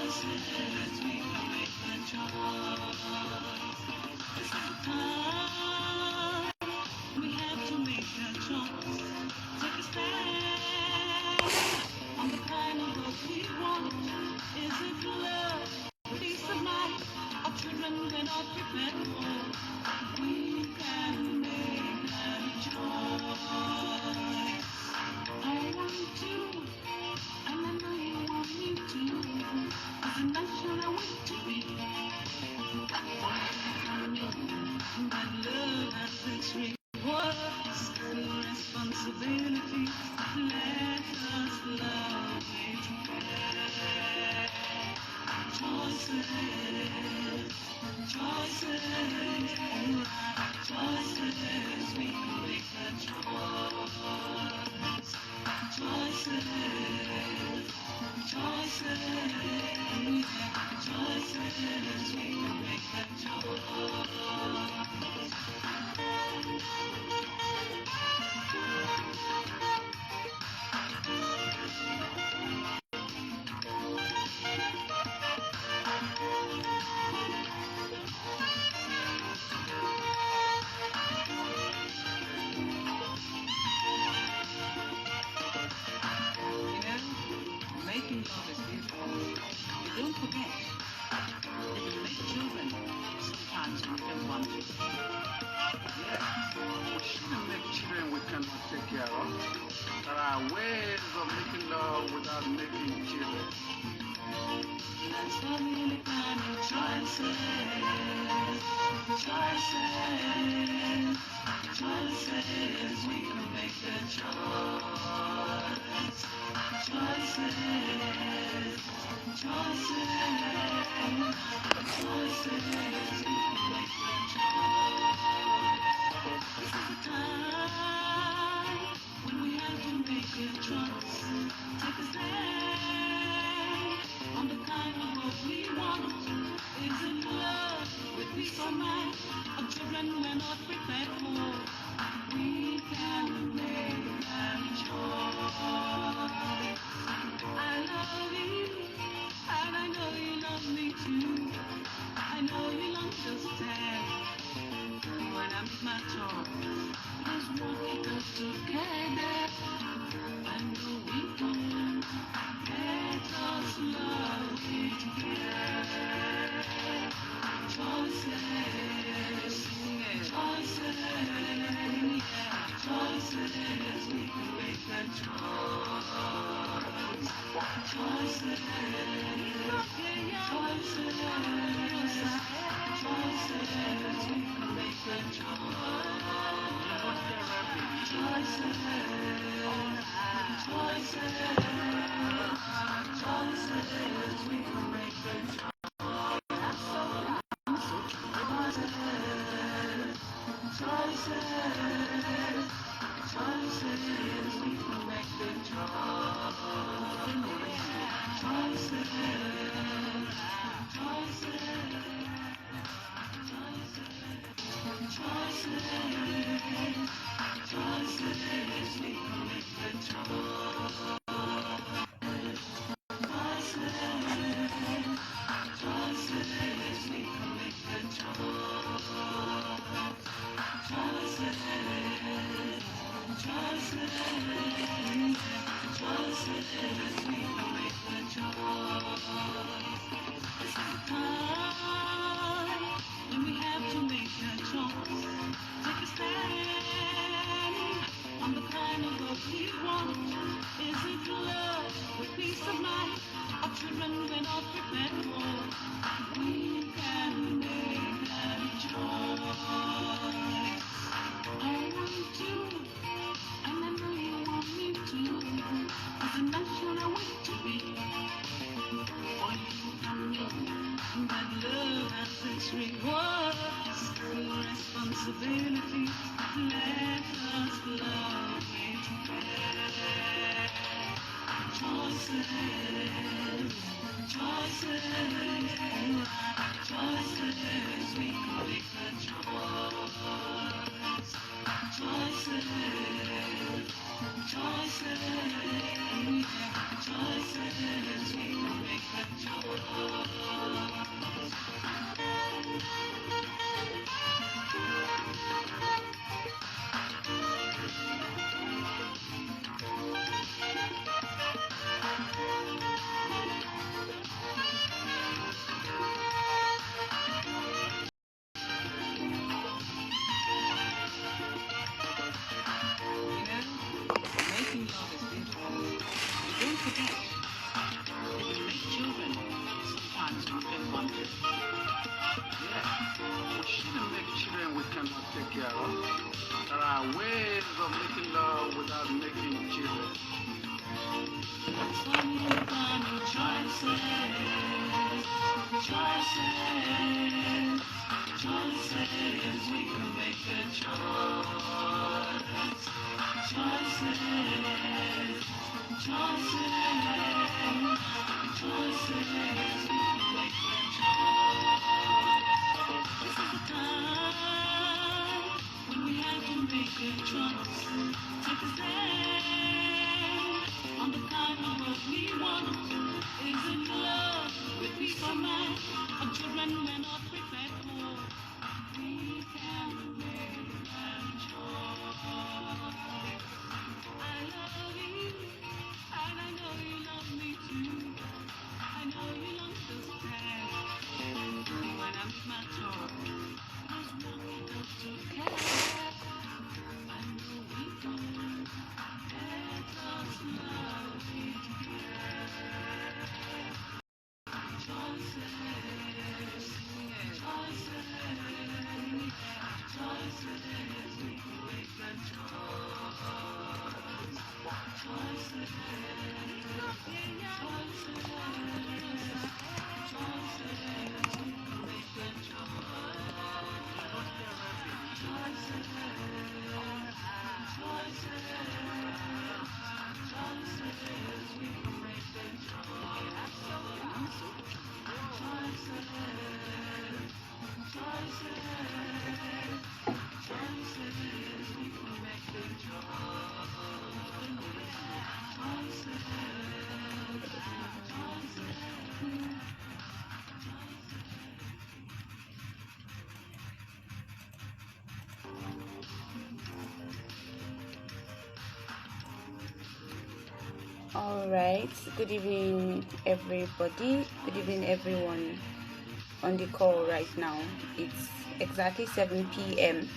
Choices, we can make a choice. forget, if you make children, sometimes we can wonder. Yeah, we shouldn't make children we cannot take care of. There are ways of making love without making children. Choices, we can make a choice. Choices, choices, choices, we can make a choice. This is the time when we have to make a choice. Take a stand on the kind of world we want. Is it love with peace of mind? Our children we're not prepared for. We can make that choice. I love you, and I know you love me too. I know you'll understand when I'm with my choice. There's nothing else to care. I know we can. Let us love each other. Choices, choices, choices, we can make a choice. Choices, choices, we can make a All right, good evening everybody, good evening everyone on the call right now. It's exactly 7 p.m.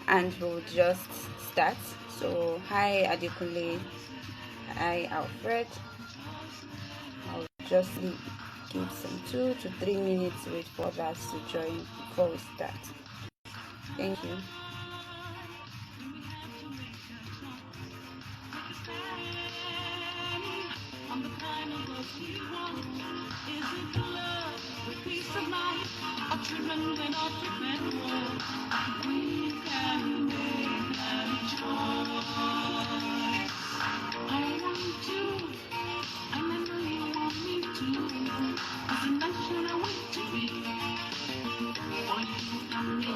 and we'll just start. So hi Adekunle, hi Alfred. I'll just give some 2 to 3 minutes wait for others to join before we start. Thank you. On the kind of love we want, is it love with peace of mind? Our children we're not prepared for. We can make that choice. I want you, and I know you want me to. As a nation I want to be for you and me.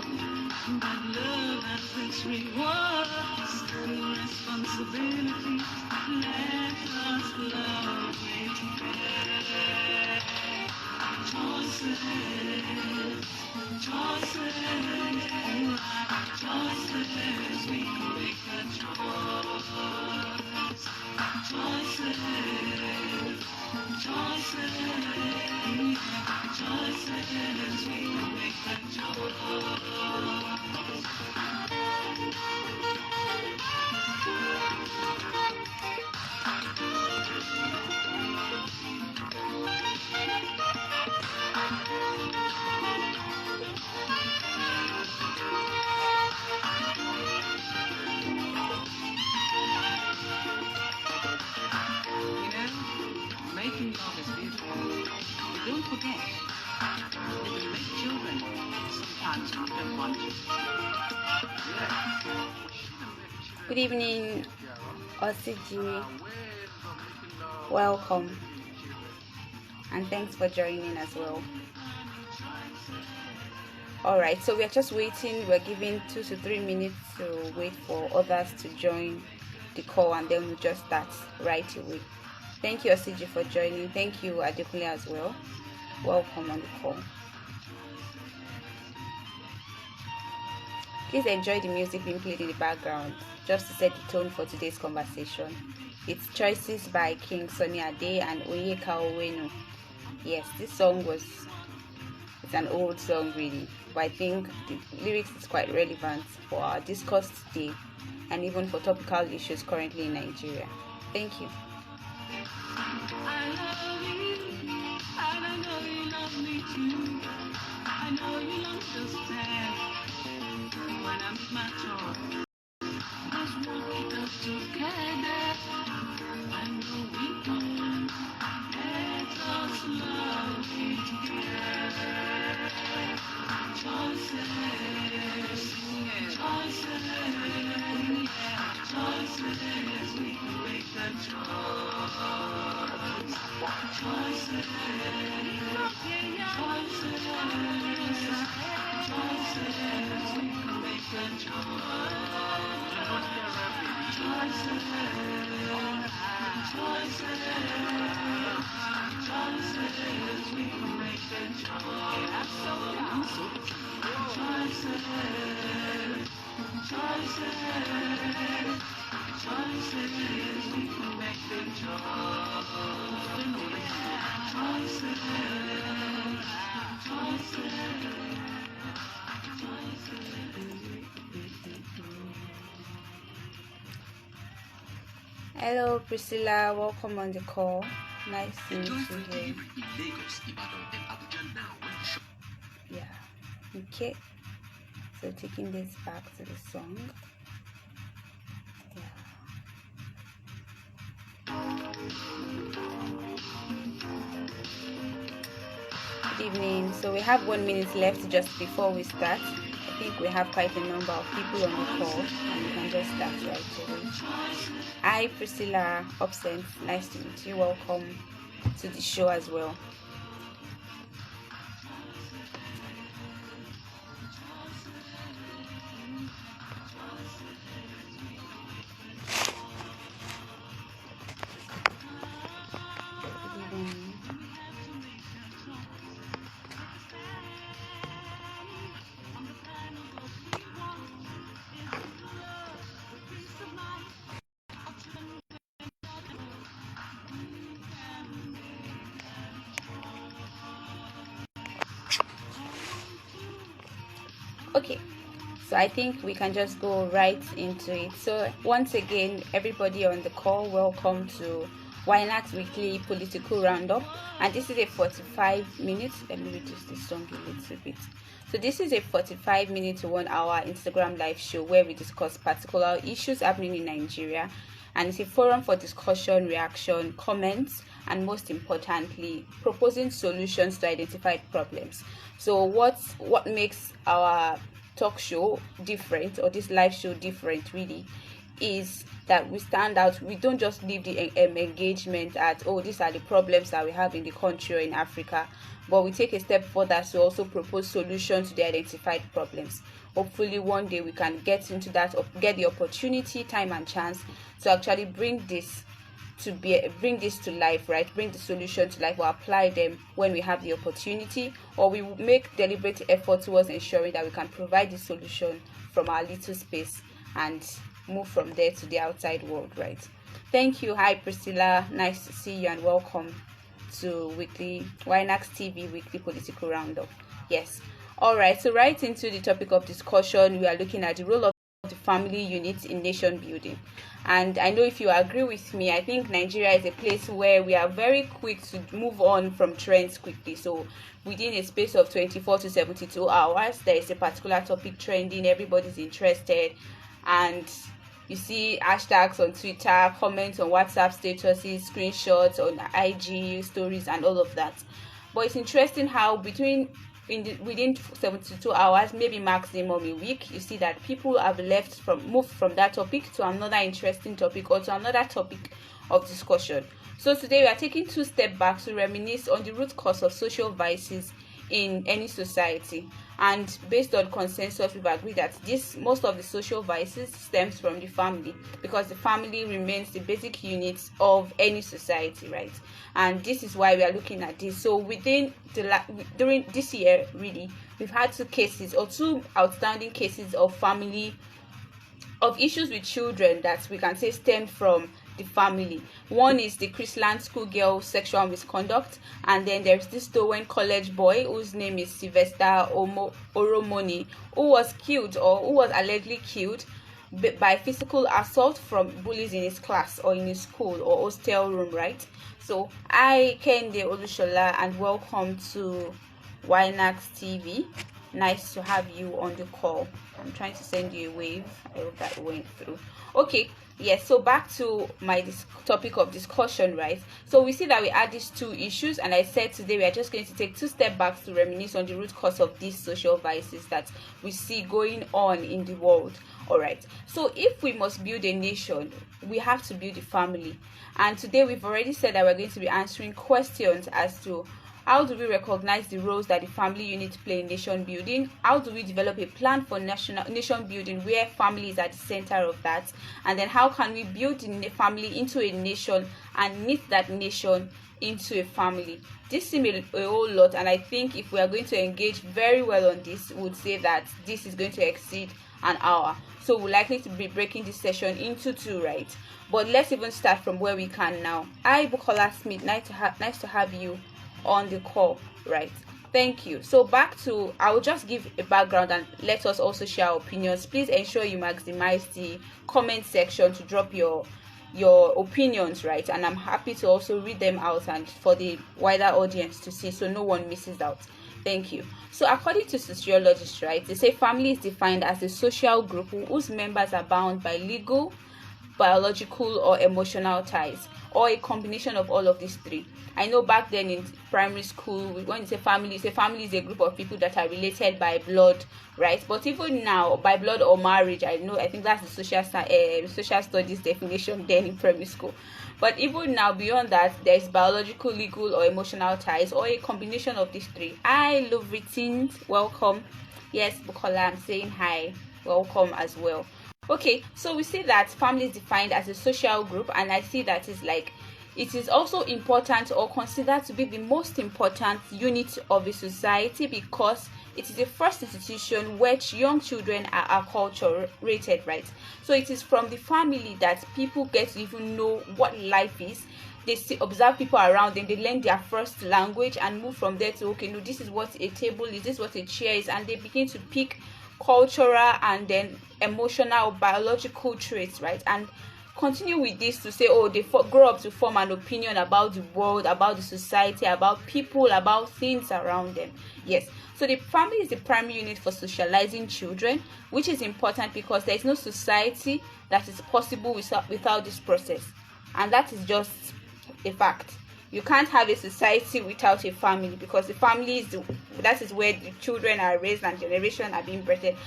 That love has its rewards and responsibility. Let us love it together. Choices, choices, alright. Choices, we can make a choice. Choices, choices, choices, we can make a choice. Making love is beautiful, but don't forget, if you make children, sometimes you can want to. Yeah. Good evening, Osiji. Welcome, and thanks for joining as well. All right, so we're just waiting. We're giving 2 to 3 minutes to wait for others to join the call, and then we'll just start right away. Thank you, Osiji, for joining. Thank you, Adekunle, as well. Welcome on the call. Please enjoy the music being played in the background, just to set the tone for today's conversation. It's Choices by King Sunny Ade and Onyeka Owenu. Yes, this song it's an old song really, but I think the lyrics is quite relevant for our discourse today and even for topical issues currently in Nigeria. Thank you. I love you, and I know you love me too. I know you'll understand when I'm with my choice. Let's walk it up together. I know we can. Let us love it together. Choices, choices, yeah. Choices, we can make the choice. Choices, choices, choices, we can make the choice. Choices, choices, we can make the choice. Choices, choices, choices, we can make the choice. Choices, Hello, Priscilla. Welcome on the call. Nice to meet you here. Yeah. Okay. So taking this back to the song. Good evening. So we have 1 minute left just before we start. I think we have quite a number of people on the call, and we can just start right away. Hi, Priscilla Absent. Nice to meet you. Welcome to the show as well. Okay, so I think we can just go right into it. So once again, everybody on the call, welcome to Ynag's weekly political roundup, and this is a 45 minutes. Let me reduce the song a little bit. So this is a 45 minute to 1 hour Instagram live show where we discuss particular issues happening in Nigeria, and it's a forum for discussion, reaction, comments, and most importantly, proposing solutions to identified problems. So what makes our talk show different, or this live show different really, is that we stand out. We don't just leave the engagement at, oh, these are the problems that we have in the country or in Africa, but we take a step further to also propose solutions to the identified problems. Hopefully one day we can get into that, or get the opportunity, time and chance to actually bring this to life, right? Bring the solution to life, or apply them when we have the opportunity, or we make deliberate effort towards ensuring that we can provide the solution from our little space and move from there to the outside world, right? Thank you. Hi, Priscilla. Nice to see you and welcome to Ynag's TV weekly political roundup. Yes. All right. So right into the topic of discussion, we are looking at the role of the family unit in nation building. And I know if you agree with me, I think Nigeria is a place where we are very quick to move on from trends quickly. So within a space of 24 to 72 hours, there is a particular topic trending, everybody's interested, and you see hashtags on Twitter, comments on WhatsApp statuses, screenshots on IG stories, and all of that. But it's interesting how within 72 hours, maybe maximum a week, you see that people have moved from that topic to another interesting topic, or to another topic of discussion. So today we are taking 2 steps back to reminisce on the root cause of social vices in any society. And based on consensus, we've agreed that most of the social vices stems from the family, because the family remains the basic unit of any society, right? And this is why we are looking at this. So during this year, really, we've had 2 outstanding cases of issues with children that we can say stem from the family. One is the Chrisland schoolgirl sexual misconduct, and then there's this Stowen college boy whose name is Sylvester Oromoni, who was allegedly killed by physical assault from bullies in his class or in his school or hostel room, right? So I Kende Olushola, and welcome to Ynag TV. Nice to have you on the call. I'm trying to send you a wave. I hope that went through. Okay, yes, so back to my topic of discussion, right? So we see that we had these two issues, and I said today we are just going to take 2 steps back to reminisce on the root cause of these social vices that we see going on in the world. All right, so if we must build a nation, we have to build a family. And today we've already said that we're going to be answering questions as to how do we recognize the roles that the family unit play in nation building? How do we develop a plan for nation building where family is at the center of that? And then how can we build the family into a nation and knit that nation into a family? This seems a whole lot, and I think if we are going to engage very well on this, we would say that this is going to exceed an hour. So we're likely to be breaking this session into 2, right? But let's even start from where we can now. Hi, Bukola Smith. Nice to have you on the call, right? Thank you. So back to, I will just give a background and let us also share our opinions. Please ensure you maximize the comment section to drop your opinions, right? And I'm happy to also read them out and for the wider audience to see, so no one misses out. Thank you. So according to sociologists, right, they say family is defined as a social group whose members are bound by legal, biological, or emotional ties, or a combination of all of these 3. I know back then in primary school, when you say family is a group of people that are related by blood, right? But even now, by blood or marriage, I think that's the social studies definition then in primary school. But even now, beyond that, there's biological, legal, or emotional ties, or a combination of these 3. Hi, Lovritins, welcome. Yes, Bukola, I'm saying hi, welcome as well. Okay, so we see that family is defined as a social group, and I see that is like it is also important or considered to be the most important unit of a society because it is the first institution which young children are acculturated, right? So it is from the family that people get to even know what life is. They observe people around them, they learn their first language and move from there to, okay, no, this is what a table is, this is what a chair is, and they begin to pick cultural and then emotional, biological traits, right? And continue with this to say, oh, they grow up to form an opinion about the world, about the society, about people, about things around them. Yes, so the family is the primary unit for socializing children, which is important because there is no society that is possible without this process, and that is just a fact. You can't have a society without a family because the family that is where the children are raised and generation are being birthed,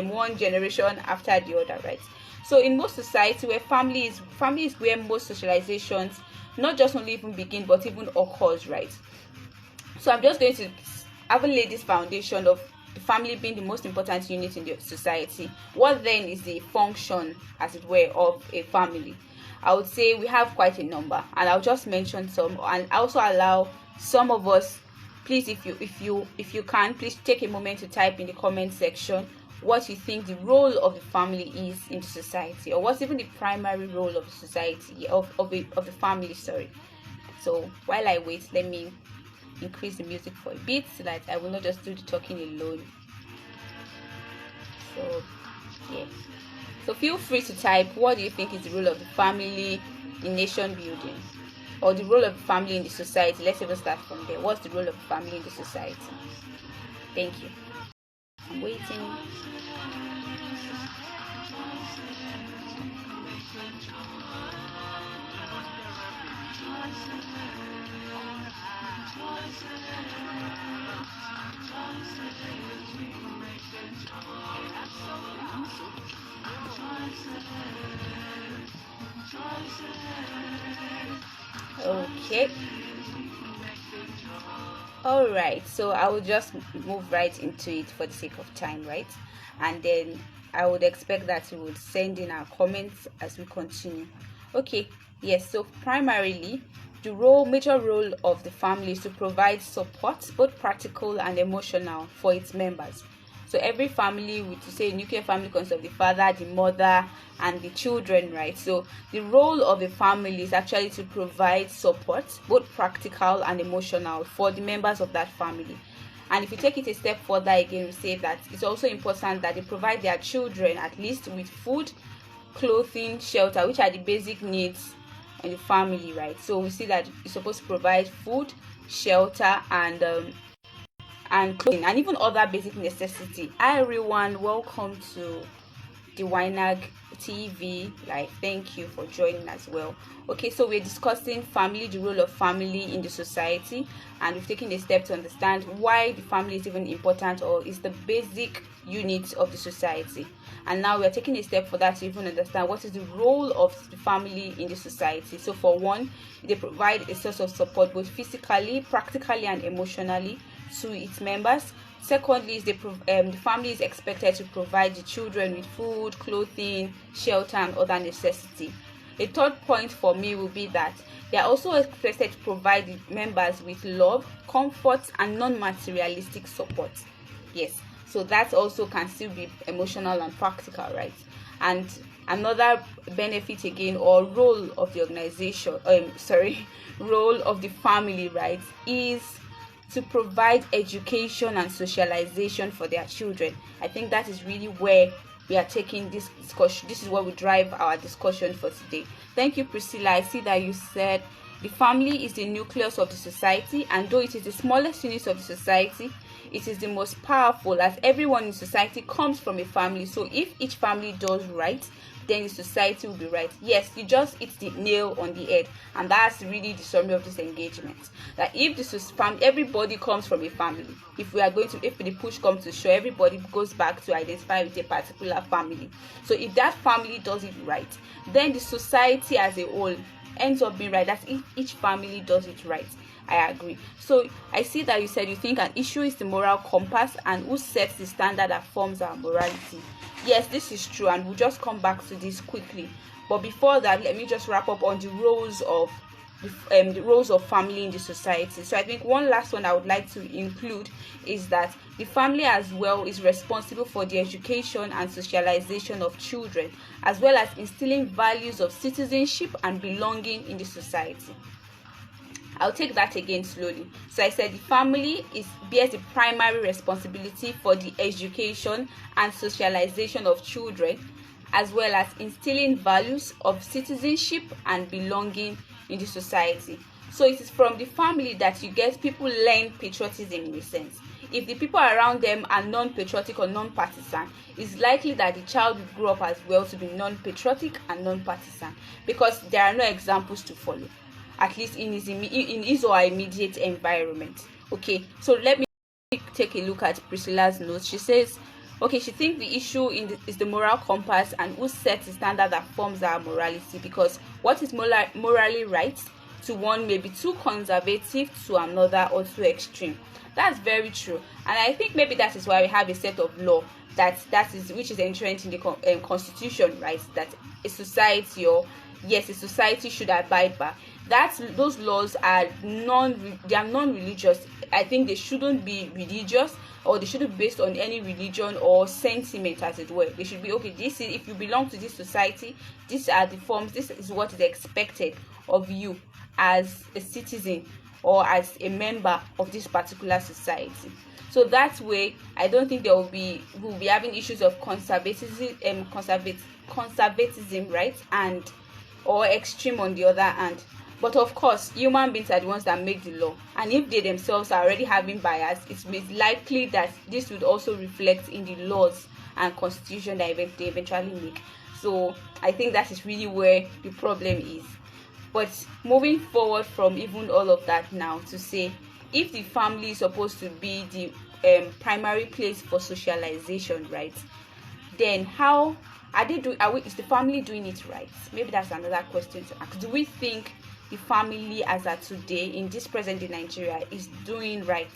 one generation after the other, right? So in most society where family is where most socializations not just only even begin but even occurs, right? So I'm just going to lay this foundation of the family being the most important unit in the society. What then is the function, as it were, of a family? I would say we have quite a number, and I'll just mention some, and also allow some of us, please, if you can, please take a moment to type in the comment section what you think the role of the family is in the society, or what's even the primary role of the society of the family. Sorry. So while I wait, let me increase the music for a bit so that I will not just do the talking alone. So yeah. So feel free to type what do you think is the role of the family in nation building, or the role of the family in the society. Let's even start from there. What's the role of the family in the society? Thank you. I'm waiting. Okay. All right, so I will just move right into it for the sake of time, right? And then I would expect that you would send in our comments as we continue. Okay, yes, so primarily the major role of the family is to provide support, both practical and emotional, for its members. So every family, to say a nuclear family, consists of the father, the mother, and the children, right? So the role of the family is actually to provide support, both practical and emotional, for the members of that family. And if you take it a step further again, we say that it's also important that they provide their children at least with food, clothing, shelter, which are the basic needs in the family, right? So we see that you're supposed to provide food, shelter, and clothing, and even other basic necessity. Hi everyone, welcome to the Ynag TV. Like, thank you for joining as well. Okay, so we're discussing family, the role of family in the society, and we've taken a step to understand why the family is even important, or is the basic unit of the society. And now we're taking a step for that to even understand what is the role of the family in the society. So for one, they provide a source of support both physically, practically, and emotionally to its members. Secondly, is the family is expected to provide the children with food, clothing, shelter, and other necessity. A third point for me will be that they are also expected to provide the members with love, comfort, and non-materialistic support. Yes, so that also can still be emotional and practical, right? And another benefit again, or role of the organization, role of the family, right, is to provide education and socialization for their children. I think that is really where we are taking this discussion. This is what will drive our discussion for today. Thank you, Priscilla. I see that you said the family is the nucleus of the society, and though it is the smallest unit of the society, it is the most powerful, as everyone in society comes from a family. So if each family does right, then the society will be right. Yes, you just hit the nail on the head, and that's really the summary of this engagement. That if this is everybody comes from a family. If the push comes to shove, everybody goes back to identify with a particular family. So if that family does it right, then the society as a whole ends up being right. That's if each family does it right. I agree. So I see that you said you think an issue is the moral compass and who sets the standard that forms our morality. Yes, this is true, and we'll just come back to this quickly. But before that, let me just wrap up on the roles of family in the society. So I think one last one I would like to include is that the family as well is responsible for the education and socialization of children, as well as instilling values of citizenship and belonging in the society. I'll take that again slowly. So I said the family bears the primary responsibility for the education and socialization of children, as well as instilling values of citizenship and belonging in the society. So it is from the family that you get people learn patriotism in a sense. If the people around them are non-patriotic or non-partisan, it's likely that the child will grow up as well to be non-patriotic and non-partisan, because there are no examples to follow, at least in his or her immediate environment. Okay, so let me take a look at Priscilla's notes. She says, okay, she thinks the issue is the moral compass and who sets the standard that forms our morality, because what is morally right to one may be too conservative to another, or too extreme. That's very true, and I think maybe that is why we have a set of law which is entrenched in the constitution, right? That a society should abide by. Those laws are non-religious. I think they shouldn't be religious, or they shouldn't be based on any religion or sentiment, as it were. They should be, okay, this is, if you belong to this society, these are the forms, this is what is expected of you as a citizen or as a member of this particular society. So that way, I don't think we'll be having issues of conservatism, right, or extreme on the other hand. But of course, human beings are the ones that make the law, and if they themselves are already having bias, it's likely that this would also reflect in the laws and constitution that they eventually make. So I think that is really where the problem is. But moving forward from even all of that now, to say, if the family is supposed to be the primary place for socialization, right, then how is the family doing it right? Maybe that's another question to ask. Do we think the family as of today in this present day Nigeria is doing right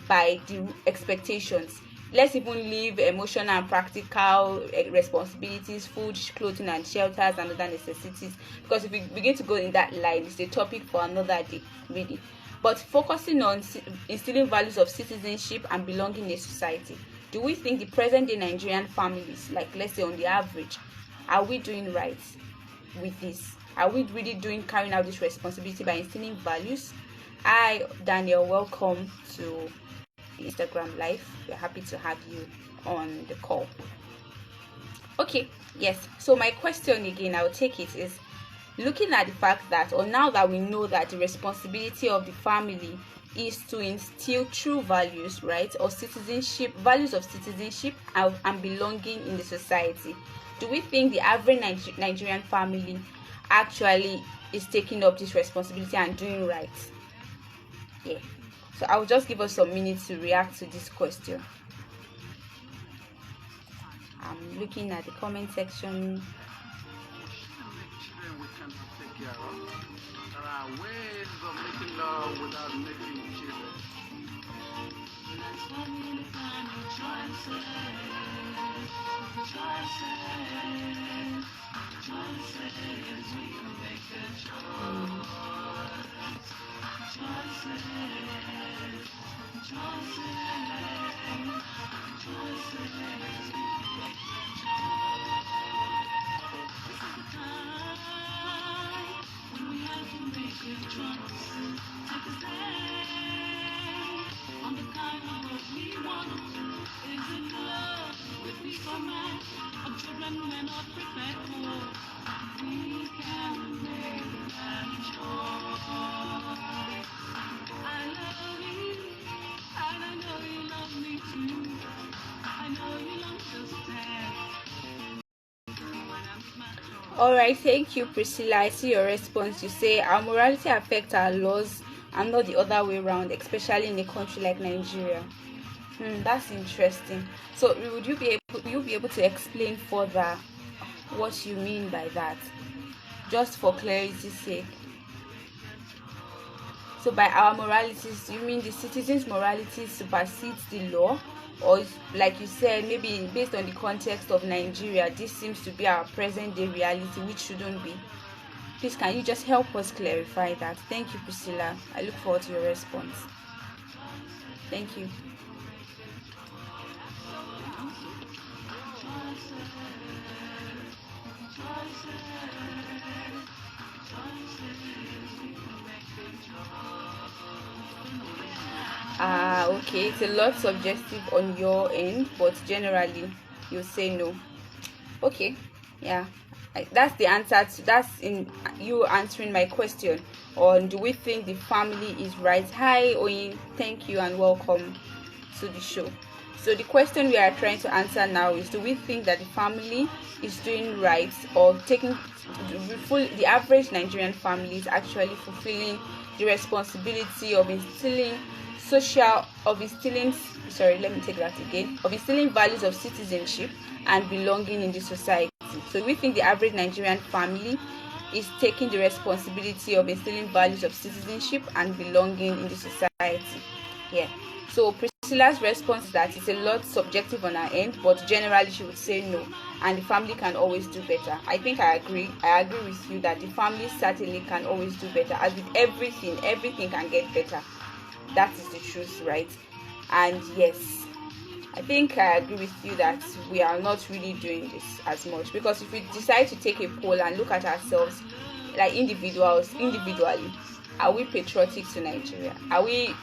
by the expectations? Let's even leave emotional and practical responsibilities, food, clothing, and shelters, and other necessities, because if we begin to go in that line, it's a topic for another day, really. But focusing on instilling values of citizenship and belonging in a society, do we think the present day Nigerian families, like let's say on the average, are we doing right with this? Are we really carrying out this responsibility by instilling values? Hi, Daniel, welcome to Instagram live. We're happy to have you on the call. Okay, yes. So my question again, I'll take it, is looking at the fact that, or now that we know that the responsibility of the family is to instill true values, right, or citizenship, values of citizenship and belonging in the society, do we think the average Nigerian family actually is taking up this responsibility and doing right? Yeah. So I'll just give us some minutes to react to this question. I'm looking at the comment section. Children we can take care of. There are ways of making love without making children. That's why we need to find new choices. We can make the All right, thank you, Priscilla. I see your response. You say our morality affects our laws and not the other way around, especially in a country like Nigeria. That's interesting. So will you be able to explain further what you mean by that, just for clarity's sake? So by our moralities, you mean the citizens' morality supersedes the law? Or like you said, maybe based on the context of Nigeria, this seems to be our present day reality, which shouldn't be? Please, can you just help us clarify that? Thank you, Priscilla. I look forward to your response. Thank you. Okay, it's a lot subjective on your end, but generally you say no. Okay, yeah, that's the answer to that's in you answering my question on do we think the family is right. Hi Oyin, thank you and welcome to the show. So the question we are trying to answer now is, do we think that the family is doing right, or the average Nigerian family is actually fulfilling the responsibility of instilling values of citizenship and belonging in the society? So we think the average Nigerian family is taking the responsibility of instilling values of citizenship and belonging in the society. Yeah. So Priscilla's response is that it's a lot subjective on her end, but generally she would say no, and the family can always do better. I think I agree with you that the family certainly can always do better. As with everything can get better. That is the truth, right? And yes, I think I agree with you that we are not really doing this as much, because if we decide to take a poll and look at ourselves like individually, are we patriotic to Nigeria? Are we?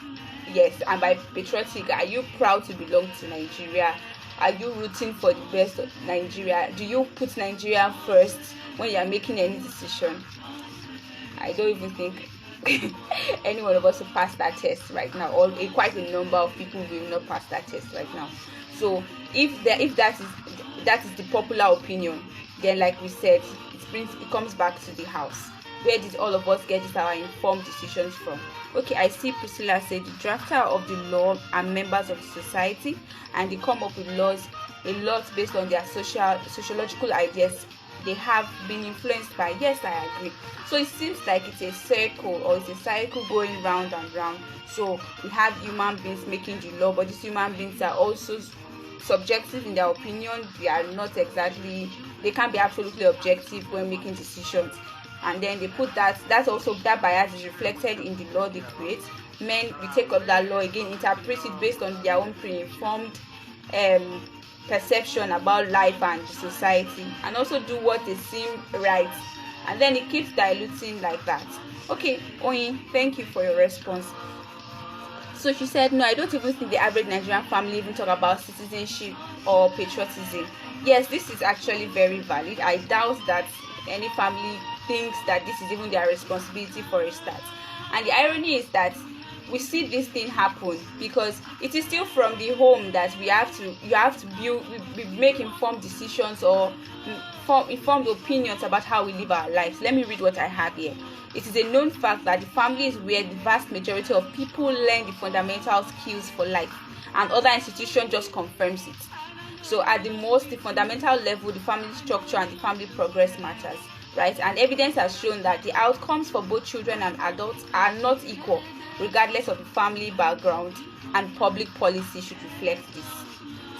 Yes. And by patriotic, are you proud to belong to Nigeria? Are you rooting for the best of Nigeria? Do you put Nigeria first when you are making any decision? I don't even think any one of us will pass that test right now, or quite a number of people will not pass that test right now. So if that is the popular opinion, then like we said, it comes back to the house. Where did all of us get our informed decisions from? Okay, I see Priscilla said the drafter of the law are members of the society, and they come up with laws a lot based on their sociological ideas they have been influenced by. Yes, I agree. So it seems like it's a circle, or it's a cycle going round and round. So we have human beings making the law, but these human beings are also subjective in their opinion. They can't be absolutely objective when making decisions. And then they put that bias is reflected in the law they create. Men will take up that law again, interpret it based on their own pre-informed perception about life and society, and also do what they seem right, and then it keeps diluting like that. Okay, Oyin, thank you for your response. So she said, no, I don't even think the average Nigerian family even talk about citizenship or patriotism. Yes, this is actually very valid. I doubt that any family thinks that this is even their responsibility for a start. And the irony is that we see this thing happen because it is still from the home that you have to build, we make informed decisions or informed opinions about how we live our lives. Let me read what I have here. It is a known fact that the family is where the vast majority of people learn the fundamental skills for life, and other institutions just confirms it. So at the most, the fundamental level, the family structure and the family progress matters, right? And evidence has shown that the outcomes for both children and adults are not equal, regardless of the family background, and public policy should reflect this.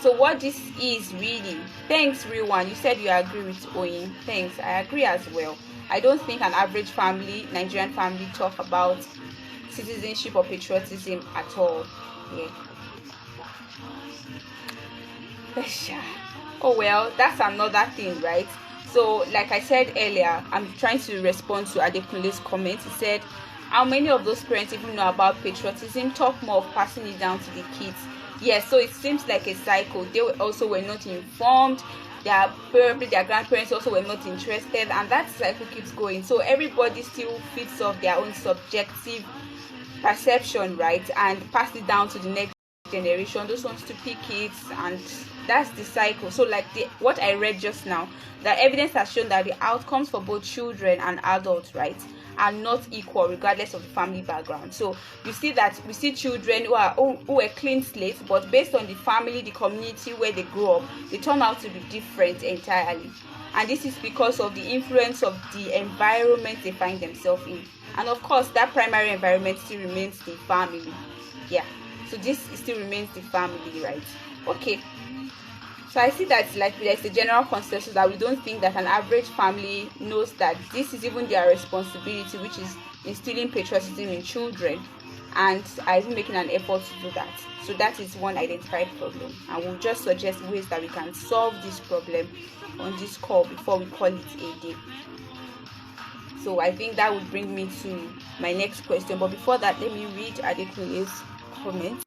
So what this is really, thanks real one, you said you agree with Oyin. Thanks, I agree as well. I don't think an average family, Nigerian family, talk about citizenship or patriotism at all. Yeah. Oh well, that's another thing, right? So like I said earlier, I'm trying to respond to Adekunle's comment. He said, how many of those parents even know about patriotism? Talk more of passing it down to the kids. Yes, so it seems like a cycle. They also were not informed. Their grandparents also were not interested, and that cycle keeps going. So everybody still feeds off their own subjective perception, right, and pass it down to the next generation, those ones to pick it, and that's the cycle. So like what I read just now, that evidence has shown that the outcomes for both children and adults, right, are not equal regardless of the family background. So you see that we see children who are clean slates, but based on the family, the community where they grow up, they turn out to be different entirely. And this is because of the influence of the environment they find themselves in. And of course, that primary environment still remains the family. Yeah. So this still remains the family, right? Okay. So I see that like there's a general consensus that we don't think that an average family knows that this is even their responsibility, which is instilling patriotism in children, and are even making an effort to do that. So that is one identified problem, and we'll just suggest ways that we can solve this problem on this call before we call it a day. So I think that would bring me to my next question, but before that, let me read Adekunle's comment.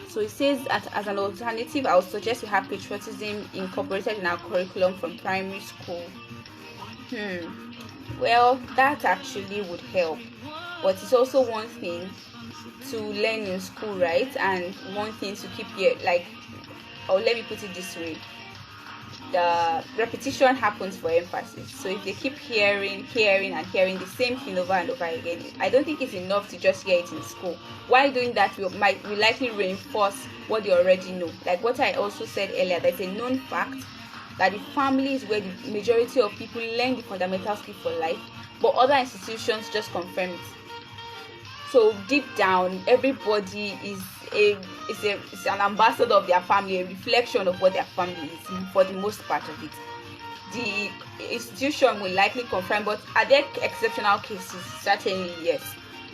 So it says, as an alternative, I would suggest we have patriotism incorporated in our curriculum from primary school. Well, that actually would help, but it's also one thing to learn in school, right? And one thing to keep here, like, or let me put it this way, the repetition happens for emphasis. So if they keep hearing and hearing the same thing over and over again, I don't think it's enough to just hear it in school. While doing that, we likely reinforce what they already know. Like what I also said earlier, there's a known fact that the family is where the majority of people learn the fundamental skills for life, but other institutions just confirm it. So deep down, everybody is an ambassador of their family, a reflection of what their family is for the most part of it. The institution will likely confirm, but are there exceptional cases? Certainly yes.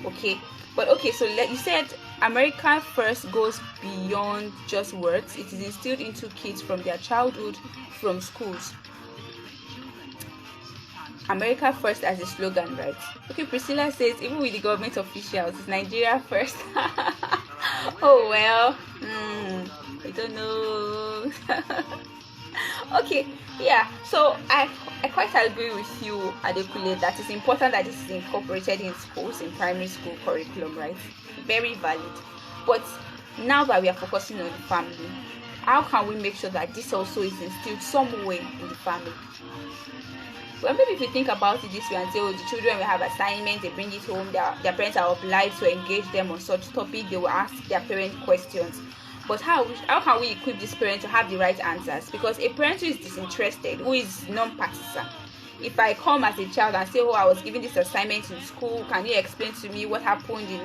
Okay, but okay, so you said America First goes beyond just words. It is instilled into kids from their childhood, from schools. America First as a slogan, right? Okay, Priscilla says even with the government officials, it's Nigeria first. Oh well, I don't know. Okay, yeah. So I quite agree with you, Adekunle, that it's important that this is incorporated in schools, in primary school curriculum, right? Very valid. But now that we are focusing on the family, how can we make sure that this also is instilled somewhere in the family? Well, maybe if you think about it this way and say, oh, the children will have assignments, they bring it home, their parents are obliged to engage them on such topic, they will ask their parents questions. But how can we equip this parent to have the right answers? Because a parent who is disinterested, who is non-partisan, if I come as a child and say, oh, I was given this assignment in school, can you explain to me what happened in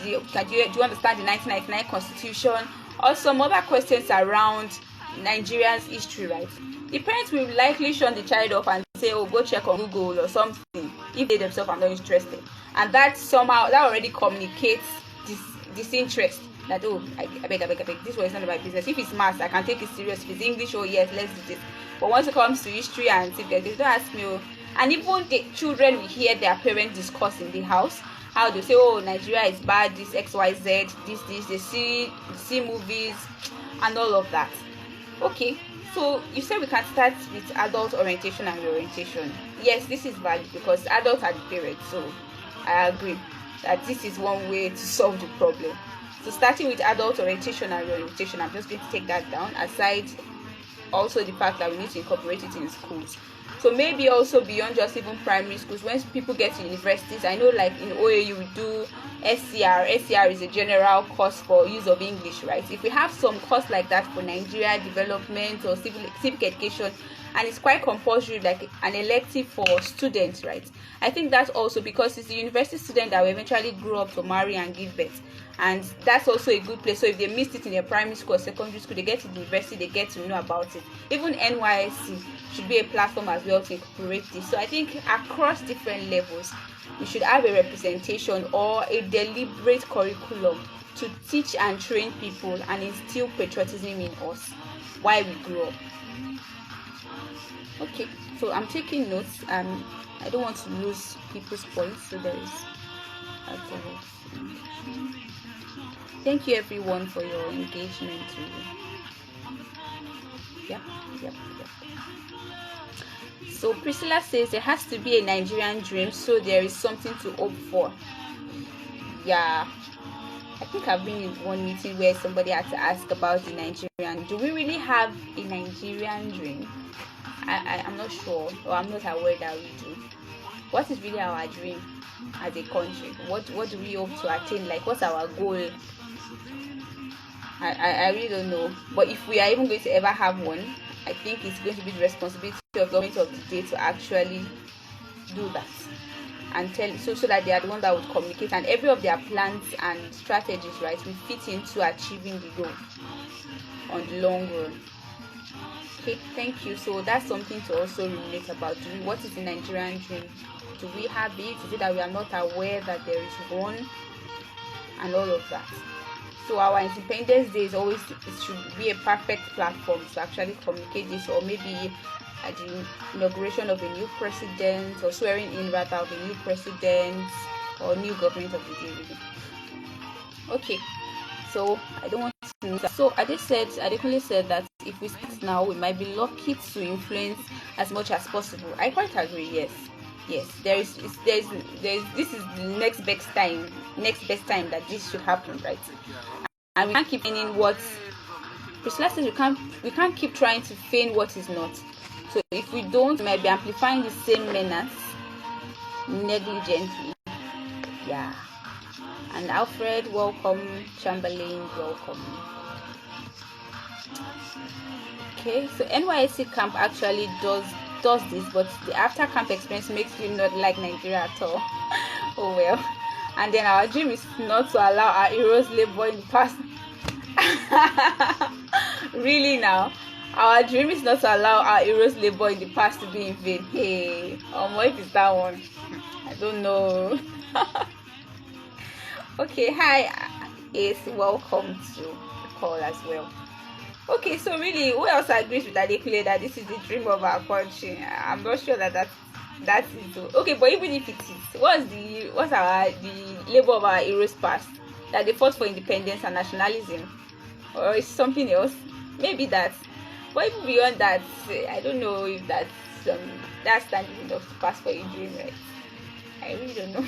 do you understand the 1999 Constitution? Or some other questions around Nigeria's history, right? The parents will likely shun the child off and say, oh, go check on Google or something, if they themselves are not interested. And that already communicates this disinterest. That, oh, I beg, this one is none of my business. If it's maths, I can take it serious. If it's English, oh yes, let's do this. But once it comes to history and civics, they don't ask me, oh, And even the children will hear their parents discuss in the house how they say, oh, Nigeria is bad, this XYZ, this, they see movies and all of that. Okay, so you said we can start with adult orientation and reorientation. Yes, this is valid because adults are the parents, so I agree that this is one way to solve the problem. So starting with adult orientation and reorientation, I'm just going to take that down, aside also the fact that we need to incorporate it in schools. So maybe also beyond just even primary schools, when people get to universities, I know like in OAU we do SCR. SCR is a general course for use of English, right? If we have some course like that for Nigeria development or civic education, and it's quite compulsory, like an elective for students, right? I think that's also because it's the university student that will eventually grow up to marry and give birth, and that's also a good place. So if they missed it in their primary school or secondary school, they get to the university, they get to know about it. Even NYSC should be a platform as well to incorporate this. So I think across different levels, we should have a representation or a deliberate curriculum to teach and train people and instill patriotism in us while we grow up. Okay, so I'm taking notes. I don't want to lose people's points, so there is thank you everyone for your engagement. Yep. So Priscilla says there has to be a Nigerian dream, so there is something to hope for. Yeah, I think I've been in one meeting where somebody had to ask about the Nigerian. Do we really have a Nigerian dream? I'm not sure, or I'm not aware that we do. What is really our dream as a country? What do we hope to attain? Like, what's our goal? I really don't know. But if we are even going to ever have one, I think it's going to be the responsibility of government of the day to actually do that and tell so that they are the one that would communicate, and every of their plans and strategies, right, will fit into achieving the goal on the long run. Okay, thank you. So that's something to also relate about. What is the Nigerian dream? Do we have it? Is it that we are not aware that there is one? And all of that. So our Independence Day is always, it should be a perfect platform to actually communicate this, or maybe at the inauguration of a new president, or swearing in rather of a new president or new government of the day, really. Okay, so I don't want to. So Adekunle said that if we start now, we might be lucky to influence as much as possible. I quite agree. Yes. This is the next best time that this should happen, right? And we can't keep feigning what Priscilla says. We can't keep trying to feign what is not. So if we don't, we might be amplifying the same menace negligently. Yeah. And Alfred, welcome. Chamberlain, welcome. Okay, so NYSC camp actually does this, but the after camp experience makes him not like Nigeria at all. Oh well. And then our dream is not to allow our heroes labor in the past. Really now? Our dream is not to allow our heroes labor in the past to be in vain. Hey, what is that one? I don't know. Okay, hi, Ace, welcome to the call as well. Okay, so really, who else agrees with Adekunle that this is the dream of our country? I'm not sure that is okay. But even if it is, what's the label of our heroes past? That they fought for independence and nationalism, or is something else? Maybe that. But even beyond that, I don't know if that's standing enough to pass for a dream, right? I really don't know.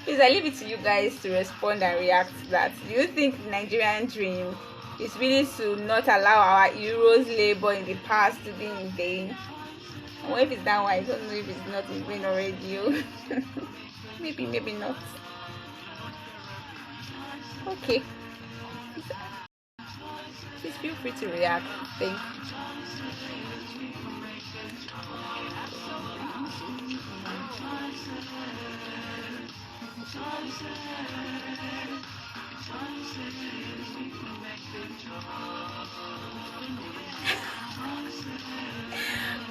Please, I leave it to you guys to respond and react to that. Do you think the Nigerian dream is really to not allow our heroes' labor in the past to be in vain? Or if it's that one, I don't know if it's not in vain already. Maybe not. Okay. Please feel free to react. Thank you.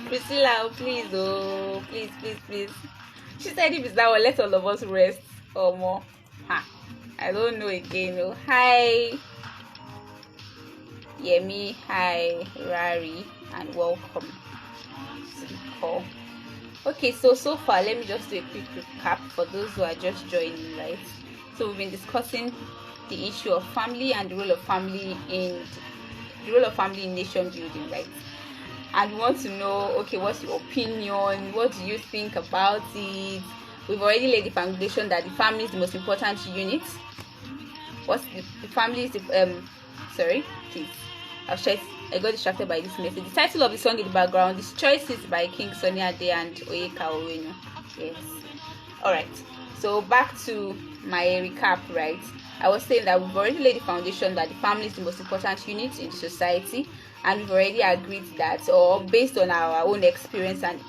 Priscilla, please, please. She said if it's that one, let all of us rest or more. I don't know again. Oh, hi, Yemi. Hi, Rari, and welcome to the call. Okay, so far, let me just do a quick recap for those who are just joining, right? So we've been discussing the issue of family and the role of family in nation building, right? And we want to know, okay, what's your opinion? What do you think about it? We've already laid the foundation that the family is the most important unit. The family is the sorry, please. I got distracted by this message. The title of the song in the background is Choices by King Sunny Ade and Oyeka Owenu. Yes. Alright. So back to my recap, right? I was saying that we've already laid the foundation that the family is the most important unit in the society, and we've already agreed that, or based on our own experience and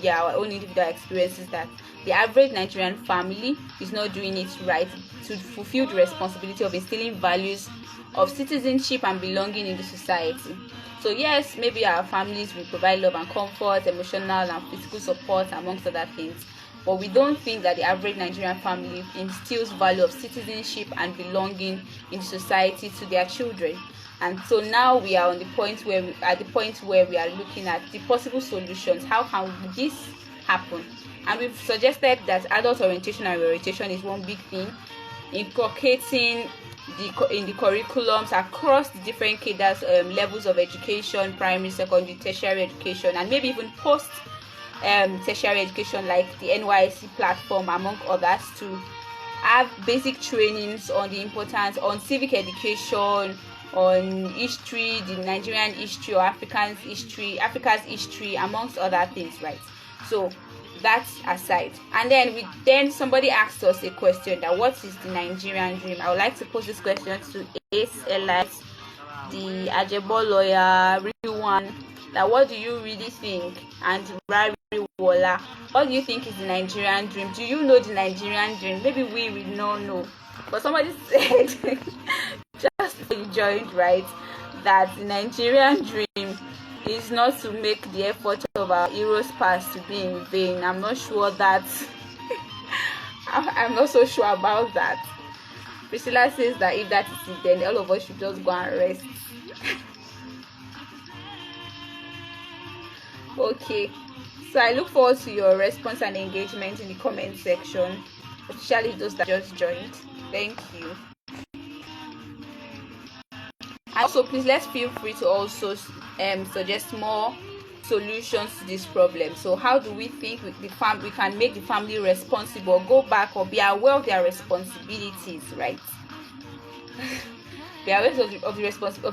our own individual experiences, that the average Nigerian family is not doing it right to fulfill the responsibility of instilling values of citizenship and belonging in the society. So yes, maybe our families will provide love and comfort, emotional and physical support, amongst other things, but we don't think that the average Nigerian family instills value of citizenship and belonging in the society to their children. And so now we are at the point where we are looking at the possible solutions. How can this happen? And we've suggested that adult orientation and reorientation is one big thing, inculcating in the curriculums across the different cadres, levels of education, primary, secondary, tertiary education, and maybe even post tertiary education like the NYSC platform, among others, to have basic trainings on the importance on civic education, on history, the Nigerian history or Africa's history, amongst other things, right? So that aside, and then somebody asked us a question, that what is the Nigerian dream? I would like to pose this question to Ace Elias, the Ajebo lawyer, real one, that what do you really think? And Rari Wola, what do you think is the Nigerian dream? Do you know the Nigerian dream? Maybe we will not know, but somebody said just before you joined, right, that the Nigerian dream is not to make the effort of our heroes past to be in vain. I'm not sure that I'm not so sure about that. Priscilla says that if that is it, then all of us should just go and rest. Okay, so I look forward to your response and engagement in the comment section, especially those that just joined. Thank you. And also, please, let's feel free to also suggest more solutions to this problem. So how do we think we can make the family responsible, go back, or be aware of their responsibilities, right? Be aware of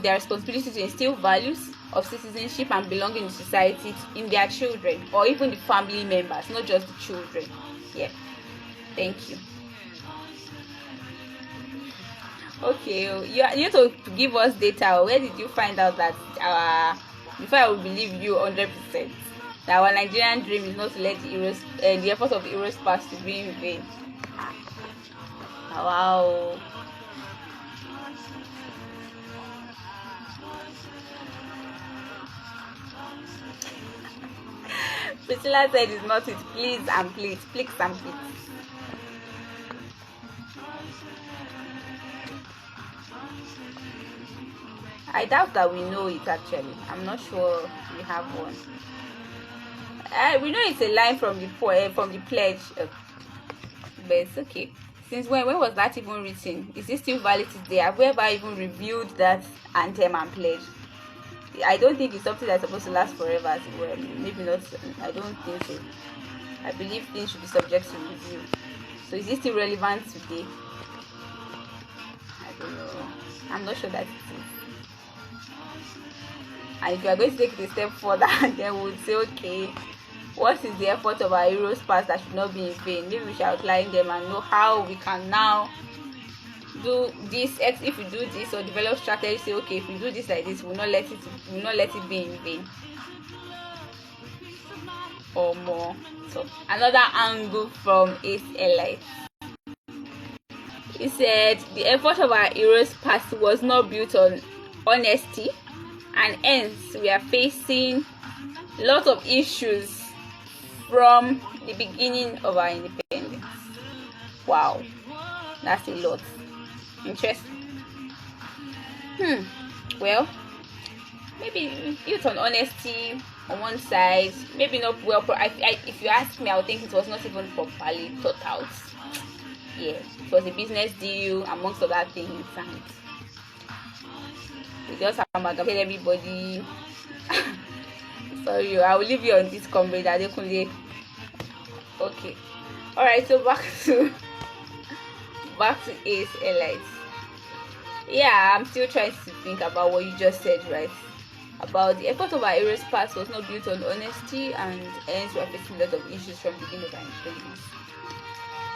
their responsibility to instill values of citizenship and belonging in society in their children, or even the family members, not just the children. Yeah. Thank you. Okay, you need to give us data. Where did you find out that before I will believe you 100%, that our Nigerian dream is not to let the effort of the heroes pass to be in vain? Wow. Priscilla said it's not it. Please and please. I doubt that we know it actually. I'm not sure we have one. We know it's a line from the pledge, but it's okay. Since when was that even written? Is it still valid today? Have we ever even reviewed that anthem and pledge? I don't think it's something that's supposed to last forever as well. Maybe not. I don't think so. I believe things should be subject to review. So is it still relevant today? I don't know. I'm not sure that it is. And if you are going to take it a step further, then we would say, okay, what is the effort of our heroes past that should not be in vain? Maybe we should outline them and know how we can now do this. If we do this, or develop strategy, say, okay, if we do this like this, we'll not let it be in vain or more. So another angle from Ace Elite. He said the effort of our heroes past was not built on honesty, and hence we are facing lots of issues from the beginning of our independence. Wow, that's a lot. Interesting. Well, maybe built on honesty, on one side, maybe not well. If you ask me, I would think it was not even properly thought out. Yeah, it was a business deal amongst other things, and we just amalgamated everybody. Sorry, I will leave you on this, comrade Adekunle. Okay, all right. So back to Ace Elites. Yeah, I'm still trying to think about what you just said, right? About the effort of our area's past was not built on honesty, and hence we are facing a lot of issues from the beginning of our independence.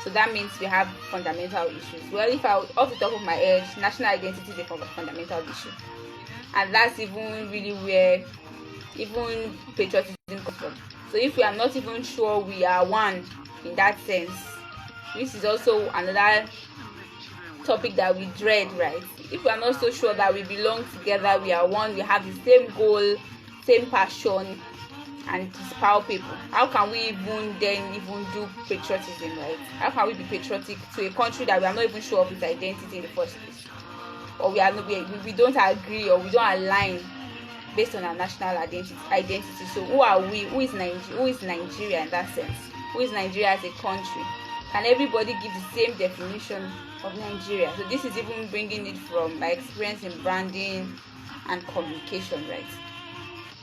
So that means we have fundamental issues. Well, if I off the top of my head, national identity is a fundamental issue, and that's even really where even patriotism comes from. So if we are not even sure we are one in that sense, this is also another topic that we dread, right? If we are not so sure that we belong together, we are one, we have the same goal, same passion, and inspire people, how can we even do patriotism, right? How can we be patriotic to a country that we are not even sure of its identity in the first place, or we don't agree, or we don't align based on our national identity? So who are we? Who is Nigeria in that sense? Who is Nigeria as a country? Can everybody give the same definition of Nigeria? So this is even bringing it from my experience in branding and communication, right?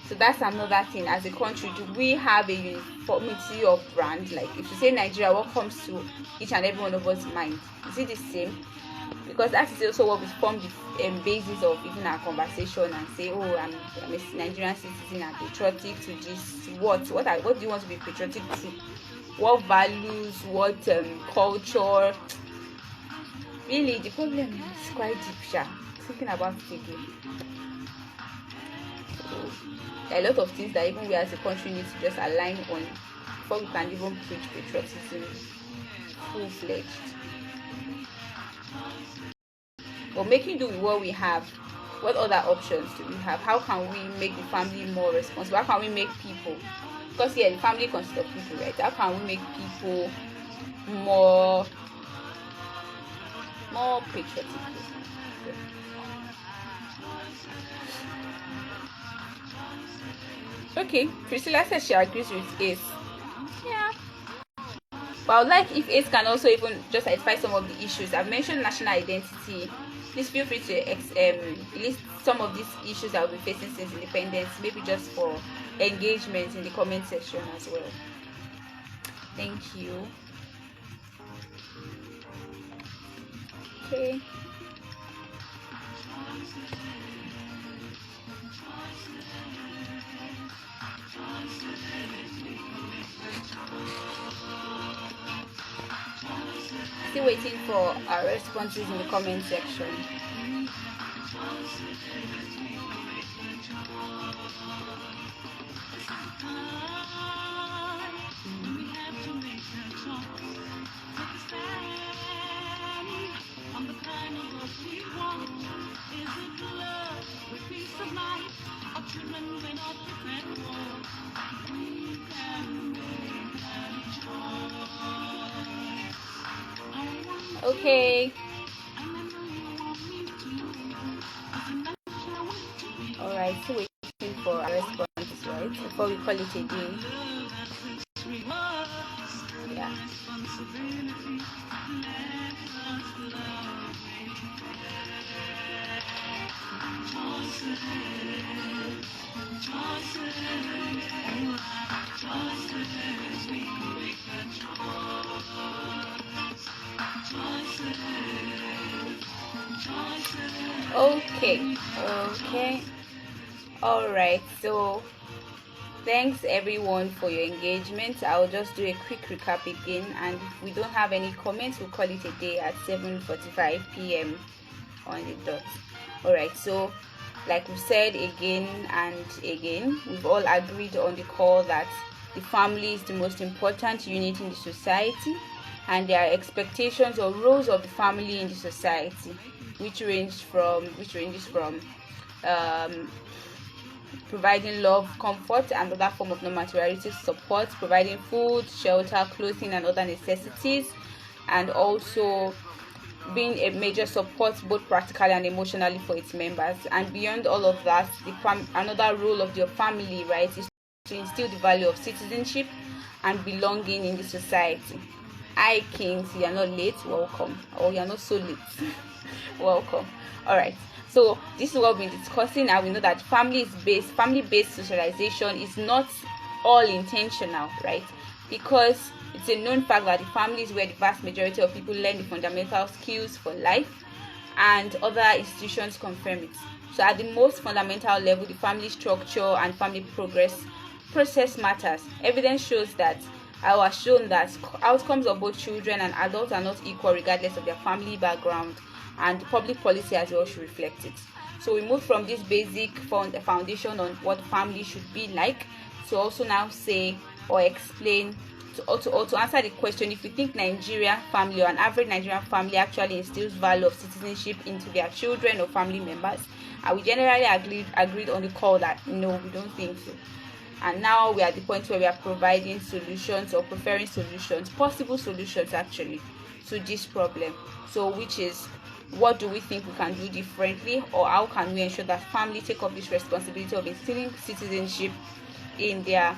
So that's another thing. As a country, do we have a uniformity of brand? Like if you say Nigeria, what comes to each and every one of us mind? Is it the same? Because that is also what we form the basis of even our conversation, and say, oh, I'm a Nigerian citizen, I'm patriotic to this. What do you want to be patriotic to? What values? What culture? Really, the problem is quite deep. Thinking about it again. So, there are a lot of things that even we as a country need to just align on before we can even preach patriotism full-fledged. But making do with what we have, what other options do we have? How can we make the family more responsible? How can we make people, because the family consists of people, right? How can we make people more patriotic? Okay, Priscilla says she agrees with Ace. Yeah. But I would like if Ace can also even just identify some of the issues. I've mentioned national identity. Please feel free to list some of these issues that we've been facing since independence, maybe just for engagement in the comment section as well. Thank you. Okay. Still waiting for our responses in the comment section. Okay. Alright, so waiting for our responses, right? Before we call it a day. Yeah. Okay. All right, so thanks everyone for your engagement. I'll just do a quick recap again, and if we don't have any comments, we'll call it a day at 7:45 p.m. on the dot. All right, so like we said again and again, we've all agreed on the call that the family is the most important unit in the society, and there are expectations or roles of the family in the society, which ranges from providing love, comfort, and other form of non-materialistic support, providing food, shelter, clothing, and other necessities, and also being a major support both practically and emotionally for its members. And beyond all of that, another role of your family, right, is to instill the value of citizenship and belonging in the society. Hi Kings, you are not late, welcome. Or you are not so late, welcome. All right, so this is what we've been discussing, and we know that family-based socialization is not all intentional, right? Because it's a known fact that the family is where the vast majority of people learn the fundamental skills for life, and other institutions confirm it. So at the most fundamental level, the family structure and family process matters. Evidence shows that outcomes of both children and adults are not equal regardless of their family background, and public policy as well should reflect it. So we move from this basic foundation on what family should be like to also now say or explain to answer the question if we think Nigerian family or an average Nigerian family actually instills value of citizenship into their children or family members. And we generally agreed on the call that no, we don't think so. And now we are at the point where we are providing solutions or preferring solutions, possible solutions actually, to this problem. So which is, what do we think we can do differently, or how can we ensure that family take up this responsibility of instilling citizenship in their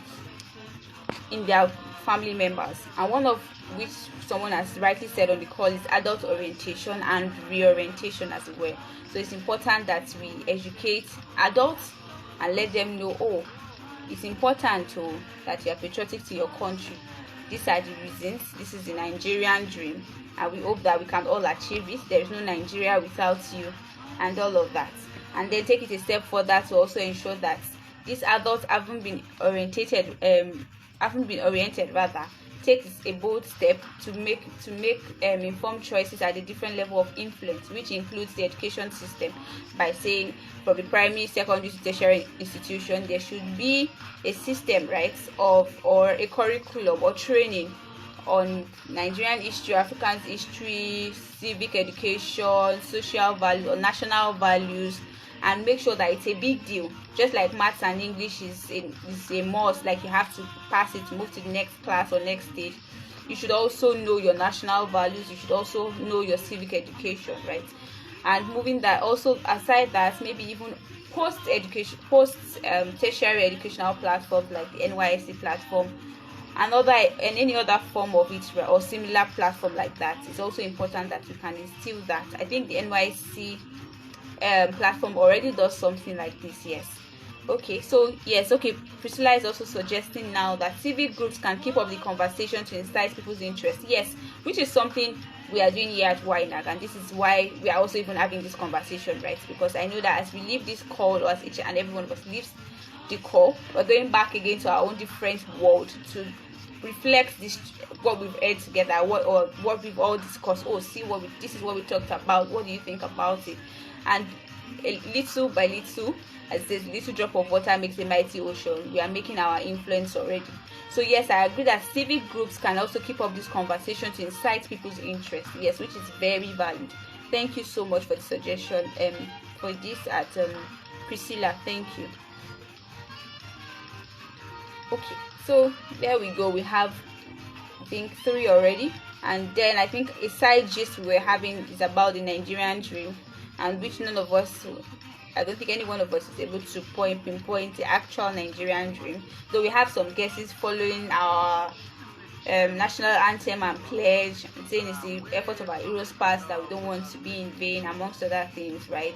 family members? And one of which someone has rightly said on the call is adult orientation and reorientation as well. So it's important that we educate adults and let them know, it's important that you are patriotic to your country. These are the reasons. This is the Nigerian dream, and we hope that we can all achieve it. There is no Nigeria without you, and all of that. And then take it a step further to also ensure that these adults haven't been oriented rather. Take a bold step to make informed choices at a different level of influence, which includes the education system, by saying from the primary, secondary to tertiary institution there should be a system, right, or a curriculum or training on Nigerian history, African history, civic education, social value or national values, and make sure that it's a big deal. Just like maths and English is a must, like you have to pass it to move to the next class or next stage, you should also know your national values, you should also know your civic education, right? And moving that, also aside that, maybe even post tertiary educational platforms like the NYSC platform and any other form of it, or similar platform like that, it's also important that you can instill that. I think the NYSC platform already does something like this. Priscilla is also suggesting now that civic groups can keep up the conversation to incite people's interest, which is something we are doing here at Ynag, and this is why we are also even having this conversation, right? Because I know that as we leave this call, or as each and every one of us leaves the call, we're going back again to our own different world to reflect what we've heard together, what we've all discussed. This is what we talked about. What do you think about it? And little by little, as it says, little drop of water makes a mighty ocean. We are making our influence already. So yes, I agree that civic groups can also keep up this conversation to incite people's interest. Yes, which is very valid. Thank you so much for the suggestion for this at Priscilla. Thank you. Okay, so there we go. We have, I think, 3 already, and then I think a side gist we're having is about the Nigerian dream, and which I don't think any one of us is able to pinpoint the actual Nigerian dream, though we have some guesses following our national anthem and pledge, saying it's the effort of our heroes past that we don't want to be in vain, amongst other things, right?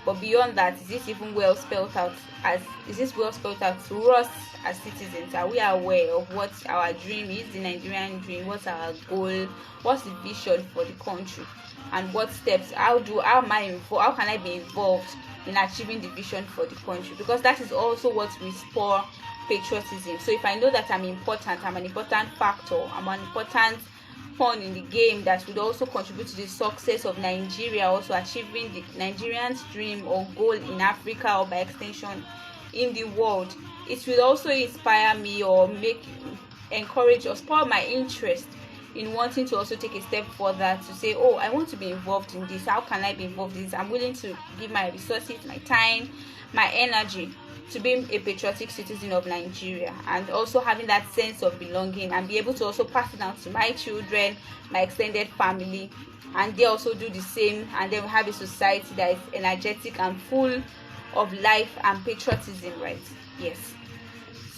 But beyond that, is this well spelled out to us as citizens? Are we aware of what our dream is, the Nigerian dream? What's our goal? What's the vision for the country? And what steps? How can I be involved in achieving the vision for the country? Because that is also what we spur patriotism. So if I know that I'm an important factor, I'm an important pawn in the game that would also contribute to the success of Nigeria, also achieving the Nigerian's dream or goal in Africa, or by extension in the world, it will also inspire me or encourage or spur my interest in wanting to also take a step further to say, I want to be involved in this. How can I be involved in this? I'm willing to give my resources, my time, my energy to be a patriotic citizen of Nigeria, and also having that sense of belonging, and be able to also pass it down to my children, my extended family, and they also do the same, and then we have a society that is energetic and full of life and patriotism, right? Yes.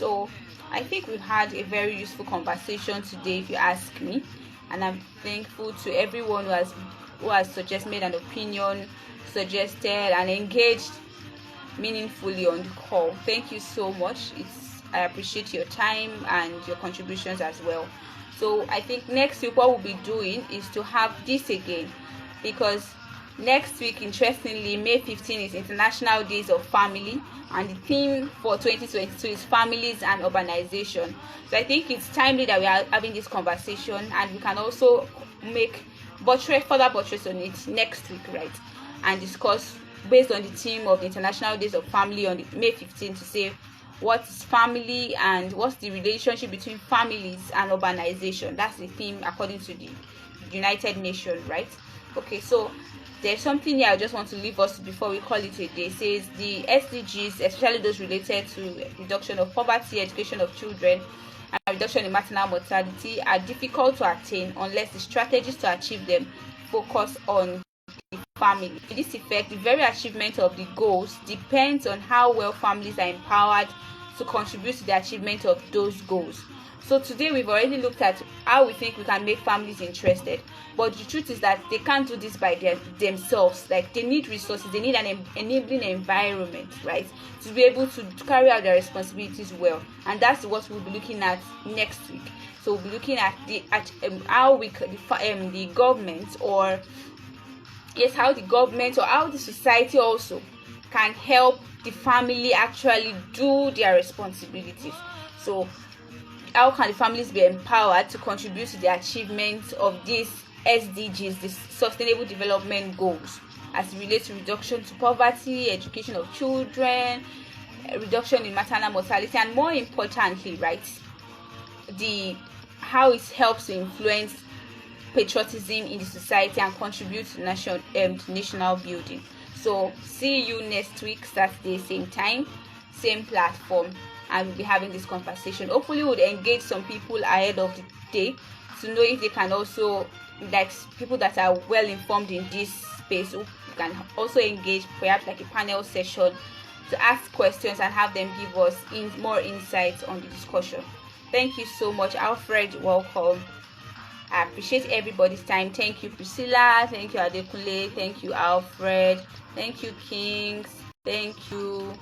So I think we've had a very useful conversation today, if you ask me, and I'm thankful to everyone who has made an opinion, suggested, and engaged meaningfully on the call. Thank you so much. I appreciate your time and your contributions as well. So I think next week what we'll be doing is to have this again, because next week, interestingly, May 15 is International Days of Family, and the theme for 2022 is families and urbanization. So I think it's timely that we are having this conversation, and we can also make further buttress on it next week, right? And discuss based on the theme of the International Days of Family on May 15, to say what is family and what's the relationship between families and urbanization. That's the theme according to the United Nations, right? Okay, so there's something here I just want to leave us before we call it a day. It says the SDGs, especially those related to reduction of poverty, education of children, and reduction in maternal mortality, are difficult to attain unless the strategies to achieve them focus on the family. To this effect, the very achievement of the goals depends on how well families are empowered to contribute to the achievement of those goals. So today we've already looked at how we think we can make families interested, but the truth is that they can't do this by themselves. Like, they need resources, they need an enabling environment, right, to be able to carry out their responsibilities well. And that's what we'll be looking at next week. So we'll be looking at how the government, or how the government or how the society also can help the family actually do their responsibilities. So how can the families be empowered to contribute to the achievement of these SDGs, the Sustainable Development Goals, as it relates to reduction to poverty, education of children, reduction in maternal mortality, and more importantly, right, how it helps to influence patriotism in the society and contribute to national building. So see you next week, Saturday, same time, same platform, and we'll be having this conversation. Hopefully we'll engage some people ahead of the day to know if they can also, like people that are well informed in this space, who can also engage, perhaps like a panel session, to ask questions and have them give us more insights on the discussion. Thank you so much, Alfred. Welcome. I appreciate everybody's time. Thank you, Priscilla. Thank you, Adekunle. Thank you, Alfred. Thank you, Kings. Thank you,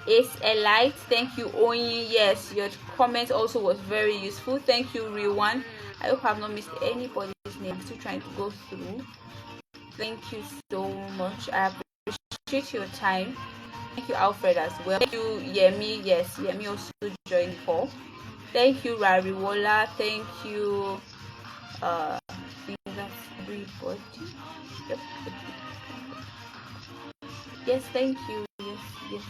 Ace Elite. Thank you, Oyin. Yes, your comment also was very useful. Thank you, Riwan. I hope I've not missed anybody's name. I'm still trying to go through. Thank you so much. I appreciate your time. Thank you, Alfred, as well. Thank you, Yemi. Yes, Yemi also joined the call. Thank you, Rariwola. Thank you. I think that's everybody. Yep. Yes, thank you. Yes.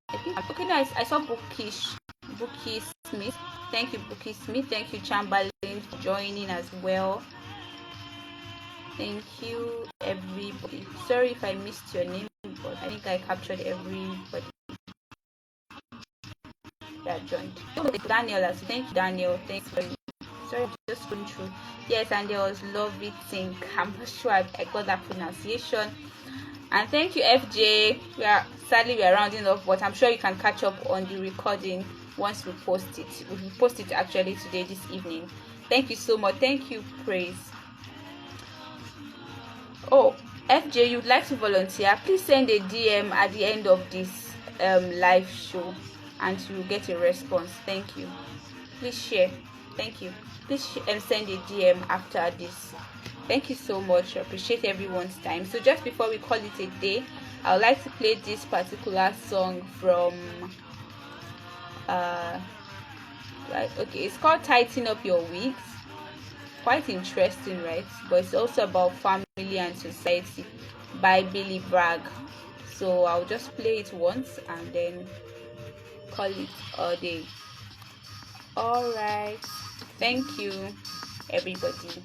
I think okay. Nice. I saw Bookie Smith. Thank you, Bookie Smith. Thank you, Chamberlain, for joining as well. Thank you, everybody. Sorry if I missed your name, but I think I captured everybody that joined. Daniel, thank you, Daniel. Thanks for. Sorry, just going through. Yes, and there was Lovey Think. I'm not sure I got that pronunciation. And thank you, FJ. Sadly we are rounding off, but I'm sure you can catch up on the recording once we post it. We will post it actually today, this evening. Thank you so much. Thank you, Praise. Oh, FJ, you'd like to volunteer? Please send a DM at the end of this live show, and you'll get a response. Thank you. Please share. Thank you. Please send a DM after this. Thank you so much. I appreciate everyone's time. So just before we call it a day, I would like to play this particular song from right, okay, it's called Tighten Up Your Wigs. Quite interesting, right? But it's also about family and society by Billy Bragg. So I'll just play it once and then call it a day. All right, thank you, everybody.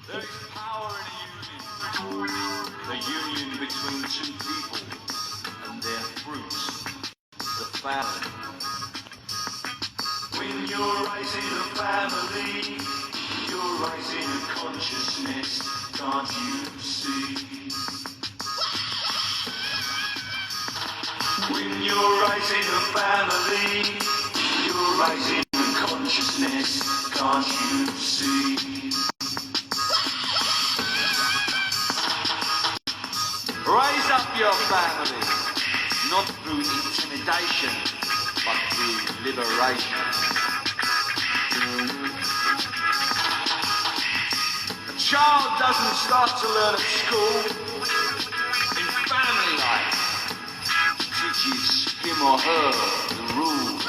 There is power in a union. The union between two people and their fruits, the family. When you're raising a family, you're raising a consciousness. Can't you see? When you're raising a family, you're raising consciousness. Can't you see? Raise up your family, not through intimidation, but through liberation. A child doesn't start to learn at school. In family life, teaches him or her the rules.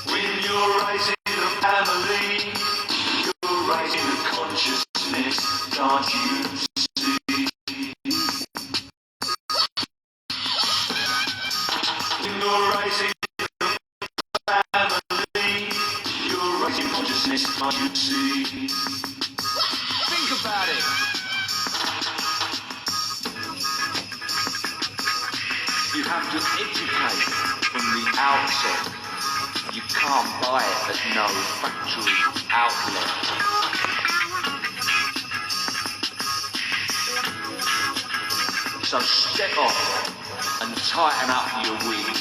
When you're raising a family, you're raising a consciousness. Can't you see? When you're raising a family, you're raising consciousness. Can't you see? Think about it. You have to educate from the outset. You can't buy it at no factory outlet. So step off and tighten up your wig.